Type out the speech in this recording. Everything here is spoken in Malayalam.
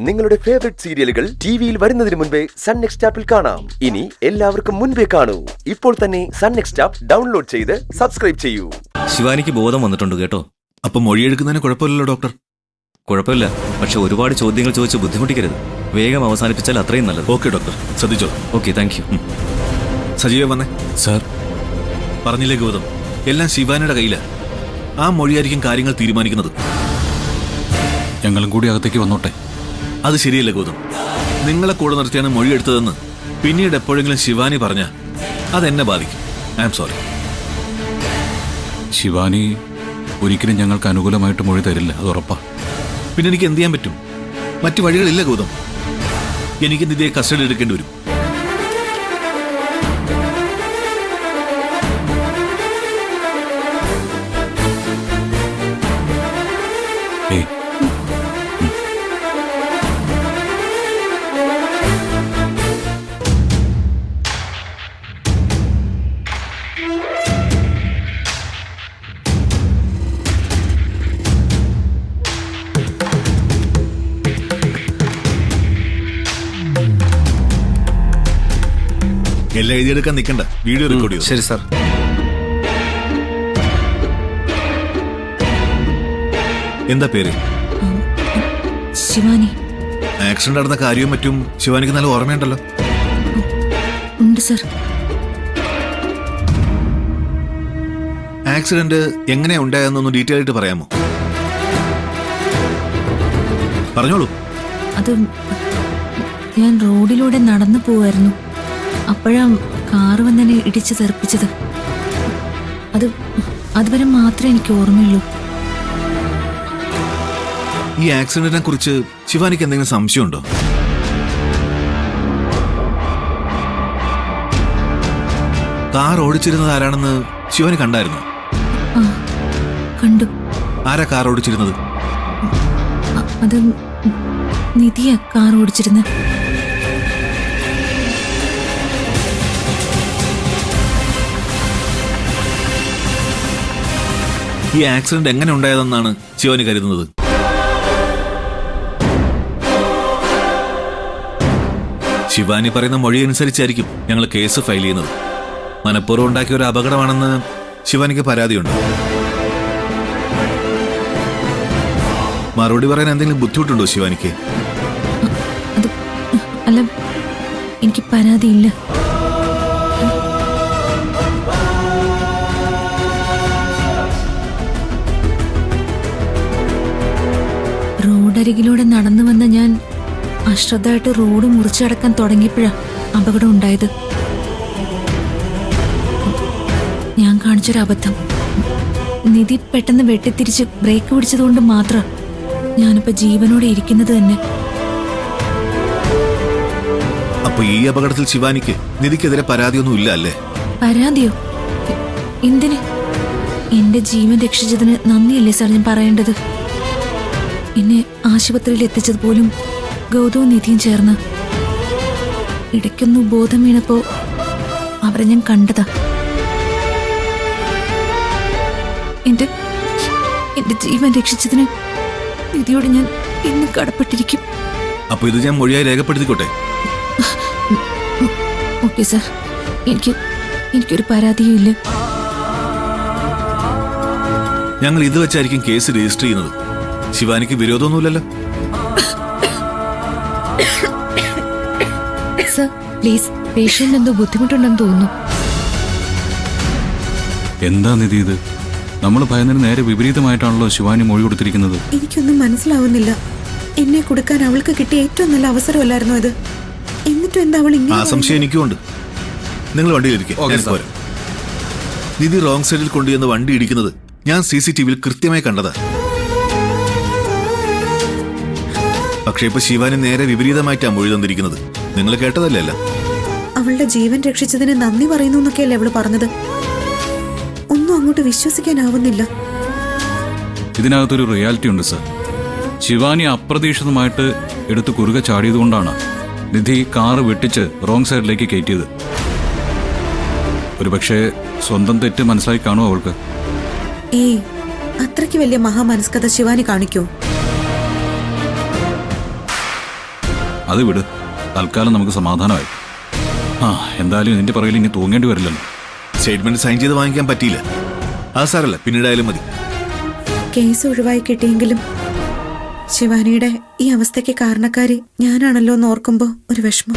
നിങ്ങളുടെ ഫേവറേറ്റ് സീരിയലുകൾ ടിവിയിൽ വരുന്നതിന് മുൻപേ സൺ നെക്സ്റ്റ് ആപ്പിൽ കാണാം. ഇനി എല്ലാവർക്കും മുൻപേ കാണൂ. ഇപ്പോൾ തന്നെ സൺ നെക്സ്റ്റ് ആപ്പ് ഡൗൺലോഡ് ചെയ്ത് സബ്സ്ക്രൈബ് ചെയ്യൂ. ശിവാനിക്ക് ബോധം വന്നിട്ടുണ്ട് കേട്ടോ. അപ്പൊ മൊഴിയെടുക്കുന്നതിന് കുഴപ്പമില്ലല്ലോ ഡോക്ടർ? കുഴപ്പമില്ല, പക്ഷെ ഒരുപാട് ചോദ്യങ്ങൾ ചോദിച്ച് ബുദ്ധിമുട്ടിക്കരുത്. വേഗം അവസാനിപ്പിച്ചാൽ അത്രയും നല്ലത്. ഓക്കെ ഡോക്ടർ, ശ്രദ്ധിച്ചോ. Okay, thank you. സജീവ വന്നേ. സാർ, പറഞ്ഞില്ലേ ഗൗതം, എല്ലാം ശിവാനിയുടെ കയ്യിലാണ്. ആ മൊഴിയായിരിക്കും കാര്യങ്ങൾ തീരുമാനിക്കുന്നത്. ഞങ്ങളും കൂടി അകത്തേക്ക് വന്നോട്ടെ. അത് ശരിയല്ല ഗൗതം. നിങ്ങളെ കൂടെ നിർത്തിയാണ് മൊഴിയെടുത്തതെന്ന് പിന്നീട് എപ്പോഴെങ്കിലും ശിവാനി പറഞ്ഞാൽ അതെന്നെ ബാധിക്കും. I am sorry. ശിവാനി ഒരിക്കലും ഞങ്ങൾക്ക് അനുകൂലമായിട്ട് മൊഴി തരില്ല, അത് ഉറപ്പാ. പിന്നെ എനിക്ക് എന്ത് ചെയ്യാൻ പറ്റും? മറ്റു വഴികളില്ല ഗൗതം. എനിക്ക് നിധിയെ കസ്റ്റഡി എടുക്കേണ്ടി വരും. ഏയ്, എല്ലാം എഴുതിയെടുക്കാൻ നിൽക്കണ്ട, വീഡിയോ റെക്കോർഡ് ചെയ്തു. ശരി സാർ. എന്താ പേര്? ശിവാനി. ആക്സിഡന്റ് നടന്ന കാര്യവും മറ്റും ശിവാനിക്ക് നല്ല ഓർമ്മയുണ്ടല്ലോ. ഉണ്ട് സർ. ആക്സിഡന്റ് എങ്ങനെയാ ഉണ്ടായെന്നൊന്ന് ഡീറ്റെയിൽ ആയിട്ട് പറയാമോ? പറഞ്ഞോളൂ. അത് ഞാൻ റോഡിലൂടെ നടന്നു പോവായിരുന്നു. അപ്പോഴാ കാറ് വന്നെന്നെ ഇടിച്ച് തെറിപ്പിച്ചത്. അതുവരെ മാത്രമേ എനിക്ക് ഓർമ്മയുള്ളൂ. ഈ ആക്സിഡന്റിനെ കുറിച്ച് ശിവാനിക്ക് എന്തെങ്കിലും സംശയമുണ്ടോ? കാർ ഓടിച്ചിരുന്നത് ആരാണെന്ന് ശിവാനി കണ്ടായിരുന്നു? ആ, കണ്ടു. ആരാ കാർ ഓടിച്ചിരുന്നത്? അത് നിധിയാ കാർ ഓടിച്ചിരുന്നത്. ഈ ആക്സിഡന്റ് എങ്ങനെ ഉണ്ടായതെന്നാണ് ശിവാനി കരുതുന്നത്? ശിവാനി പറയുന്ന മൊഴി അനുസരിച്ചായിരിക്കും ഞങ്ങൾ കേസ് ഫയൽ ചെയ്യുന്നത്. മനഃപൂർവ്വം ഉണ്ടാക്കിയ ഒരു അപകടമാണെന്ന് ശിവാനിക്ക് പരാതിയുണ്ട്. മറുപടി പറയാൻ എന്തെങ്കിലും ബുദ്ധിമുട്ടുണ്ടോ ശിവാനിക്ക്? അത് അല്ല, എനിക്ക് പരാതിയില്ല. റോഡരികിലൂടെ നടന്നു വന്ന ഞാൻ അശ്രദ്ധമായിട്ട് റോഡ് മുറിച്ചടക്കാൻ തുടങ്ങിയപ്പോഴാ അപകടം ഉണ്ടായത്. ഞാൻ കാണിച്ചൊരു അബദ്ധം. നിധി പെട്ടെന്ന് വെട്ടിത്തിരിച്ച് ബ്രേക്ക് പിടിച്ചതുകൊണ്ട് മാത്രം ഞാനിപ്പോ ജീവനോടെ ഇരിക്കുന്നത് തന്നെ. അപ്പൊ ഈ അപകടത്തിൽ ശിവാനിക്ക് നിധിക്കെതിരെ പരാതിയൊന്നും ഇല്ല അല്ലേ? പരാതിയോ? എന്തിന്? എന്റെ ജീവൻ രക്ഷിച്ചതിന് നന്ദിയല്ലേ സാർ ഞാൻ പറയേണ്ടത്? എന്നെ ആശുപത്രിയിൽ എത്തിച്ചത് പോലും ഗൗതവും നിധിയും ചേർന്ന്. ഇടയ്ക്കൊന്നു ബോധം വീണപ്പോ അവരെ ഞാൻ കണ്ടതാ. എന്റെ ജീവൻ രക്ഷിച്ചതിന് നിധിയോട് ഞാൻ ഇന്ന് കടപ്പെട്ടിരിക്കും. അപ്പൊ ഇത് ഞാൻ മൊഴിയായി രേഖപ്പെടുത്തിക്കോട്ടെ? Okay sir. എനിക്കൊരു പരാതിയും ഇല്ല. ഞങ്ങൾ ഇത് വെച്ചായിരിക്കും കേസ് രജിസ്റ്റർ ചെയ്യുന്നത്. ശിവാനിക്ക് വിരോധമൊന്നുമില്ലല്ലോ? സർ പ്ലീസ്, പേഷ്യന്റ് എന്തോ ബുദ്ധിമുട്ടുണ്ടെന്ന് തോന്നുന്നു. എന്താ നിധി ഇത്? നമ്മൾ ഭയന്നതിന് നേരെ വിപരീതമായിട്ടാണല്ലോ ശിവാനി മൊഴി കൊടുത്തിരിക്കുന്നത്. എനിക്കൊന്നും മനസ്സിലാവുന്നില്ല. എന്നെ കൊടുക്കാൻ അവൾക്ക് കിട്ടിയ ഏറ്റവും നല്ല അവസരമല്ലായിരുന്നു ഇത്. എന്നിട്ടും എന്താ അവൾ ഇങ്ങനെ? ആ സംശയം എനിക്കുമുണ്ട്. നിങ്ങൾ വണ്ടിയിലിരിക്കും. നിധി റോങ് സൈഡിൽ കൊണ്ടുവന്ന് വണ്ടി ഇടിക്കുന്നത് ഞാൻ CCTV-യിൽ കൃത്യമായി കണ്ടതാ. പക്ഷെ ഇപ്പൊ ശിവാനി നേരെ വിപരീതമായിട്ടാ മൊഴി തന്നിരിക്കുന്നത്. നിങ്ങൾ കേട്ടതല്ലേ അല്ല? അവളുടെ ജീവൻ രക്ഷിച്ചതിന് നന്ദി പറയുന്നു എന്നൊക്കെയല്ലേ അവള് പറഞ്ഞത്. ഒന്നും അങ്ങോട്ട് വിശ്വസിക്കാനാവുന്നില്ല. ഇതിനകത്തൊരു റിയാലിറ്റി ഉണ്ട് സർ. ശിവാനി അപ്രതീക്ഷിതമായിട്ട് എടുത്ത് കുറുകെ ചാടിയതുകൊണ്ടാണ് നിധി കാറ് വെട്ടിച്ച് റോങ് സൈഡിലേക്ക് കയറ്റിയത്. ഒരുപക്ഷെ സ്വന്തം തെറ്റ് മനസ്സിലായി കാണുമോ അവൾക്ക്? ഏയ്, അത്രയ്ക്ക് വലിയ മഹാമനസ്കത ശിവാനി കാണിക്കോ? അത് വിട്, തൽക്കാലം നമുക്ക് സമാധാനമായി. ആ എന്തായാലും ഇതിന്റെ പുറകിൽ ഇനി തൂങ്ങേണ്ടി വരില്ലല്ലോ. സ്റ്റേറ്റ്മെന്റ് സൈൻ ചെയ്ത് വാങ്ങിക്കാൻ പറ്റിയില്ല, അത് സാരല്ല, പിന്നീടായാലും മതി. കേസ് ഒഴിവായി കിട്ടിയെങ്കിലും ശിവാനിയുടെ ഈ അവസ്ഥയ്ക്ക് കാരണക്കാരി ഞാനാണല്ലോ എന്ന് ഓർക്കുമ്പോ ഒരു വിഷമം.